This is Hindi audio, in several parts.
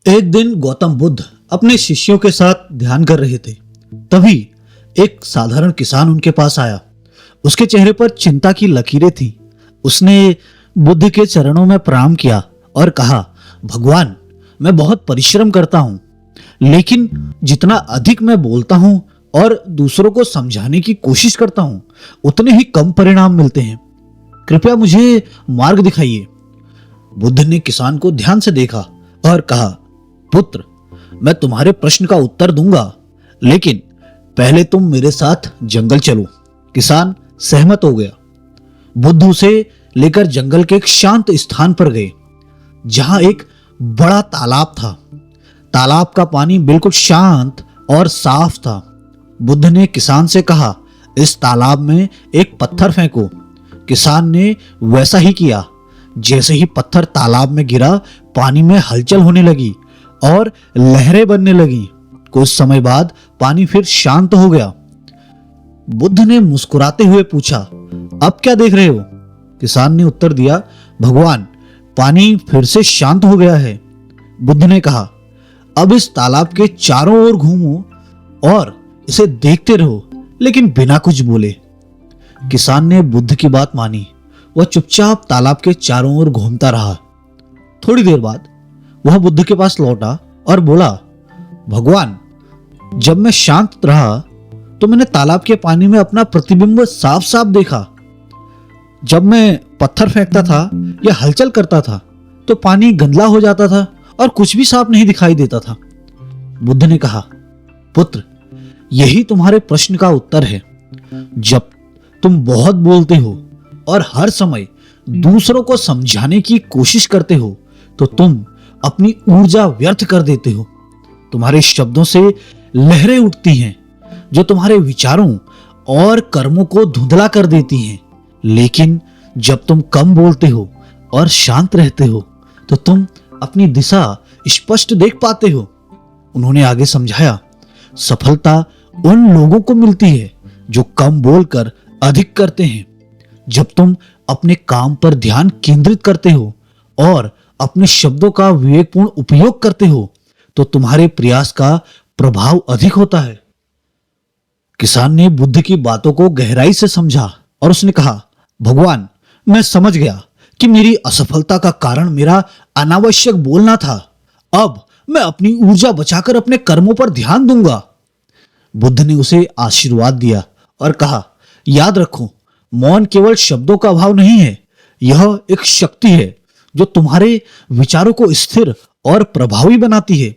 एक दिन गौतम बुद्ध अपने शिष्यों के साथ ध्यान कर रहे थे। तभी एक साधारण किसान उनके पास आया। उसके चेहरे पर चिंता की लकीरें थीं। उसने बुद्ध के चरणों में प्रणाम किया और कहा, भगवान, मैं बहुत परिश्रम करता हूं, लेकिन जितना अधिक मैं बोलता हूं और दूसरों को समझाने की कोशिश करता हूं, उतने ही कम परिणाम मिलते हैं। कृपया मुझे मार्ग दिखाइए। बुद्ध ने किसान को ध्यान से देखा और कहा, पुत्र, मैं तुम्हारे प्रश्न का उत्तर दूंगा, लेकिन पहले तुम मेरे साथ जंगल चलो। किसान सहमत हो गया। बुद्ध उसे लेकर जंगल के एक शांत स्थान पर गए, जहां एक बड़ा तालाब था। तालाब का पानी बिल्कुल शांत और साफ था। बुद्ध ने किसान से कहा, इस तालाब में एक पत्थर फेंको। किसान ने वैसा ही किया। जैसे ही पत्थर तालाब में गिरा, पानी में हलचल होने लगी और लहरें बनने लगी। कुछ समय बाद पानी फिर शांत हो गया। बुद्ध ने मुस्कुराते हुए पूछा, अब क्या देख रहे हो? किसान ने उत्तर दिया, भगवान, पानी फिर से शांत हो गया है। बुद्ध ने कहा, अब इस तालाब के चारों ओर घूमो और इसे देखते रहो, लेकिन बिना कुछ बोले। किसान ने बुद्ध की बात मानी। वह चुपचाप तालाब के चारों ओर घूमता रहा। थोड़ी देर बाद वह बुद्ध के पास लौटा और बोला, भगवान, जब मैं शांत रहा तो मैंने तालाब के पानी में अपना प्रतिबिंब साफ साफ देखा। जब मैं पत्थर फेंकता था या हलचल करता था तो पानी गंदला हो जाता था और कुछ भी साफ नहीं दिखाई देता था। बुद्ध ने कहा, पुत्र, यही तुम्हारे प्रश्न का उत्तर है। जब तुम बहुत बोलते हो और हर समय दूसरों को समझाने की कोशिश करते हो तो तुम अपनी ऊर्जा व्यर्थ कर देते हो। तुम्हारे शब्दों से लहरें उठती हैं जो तुम्हारे विचारों और कर्मों को धुंधला कर देती हैं। लेकिन जब तुम कम बोलते हो और शांत रहते हो तो तुम अपनी दिशा स्पष्ट देख पाते हो। उन्होंने आगे समझाया, सफलता उन लोगों को मिलती है जो कम बोलकर अधिक करते हैं। जब तुम अपने काम पर ध्यान केंद्रित करते हो और अपने शब्दों का विवेकपूर्ण उपयोग करते हो तो तुम्हारे प्रयास का प्रभाव अधिक होता है। किसान ने बुद्ध की बातों को गहराई से समझा और उसने कहा, भगवान, मैं समझ गया कि मेरी असफलता का कारण मेरा अनावश्यक बोलना था। अब मैं अपनी ऊर्जा बचाकर अपने कर्मों पर ध्यान दूंगा। बुद्ध ने उसे आशीर्वाद दिया और कहा, याद रखो, मौन केवल शब्दों का अभाव नहीं है, यह एक शक्ति है जो तुम्हारे विचारों को स्थिर और प्रभावी बनाती है।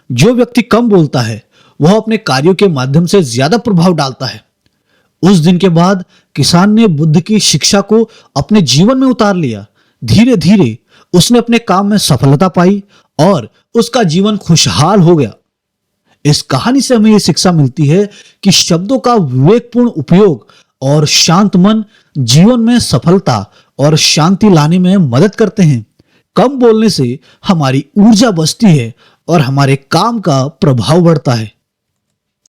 जो व्यक्ति कम बोलता है वह अपने कार्यों के माध्यम से ज्यादा प्रभाव डालता है। उस दिन के बाद किसान ने बुद्ध की शिक्षा को अपने जीवन में उतार लिया। धीरे धीरे उसने अपने काम में सफलता पाई और उसका जीवन खुशहाल हो गया। इस कहानी से हमें यह शिक्षा मिलती है कि शब्दों का विवेकपूर्ण उपयोग और शांत मन जीवन में सफलता और शांति लाने में मदद करते हैं। कम बोलने से हमारी ऊर्जा बचती है और हमारे काम का प्रभाव बढ़ता है।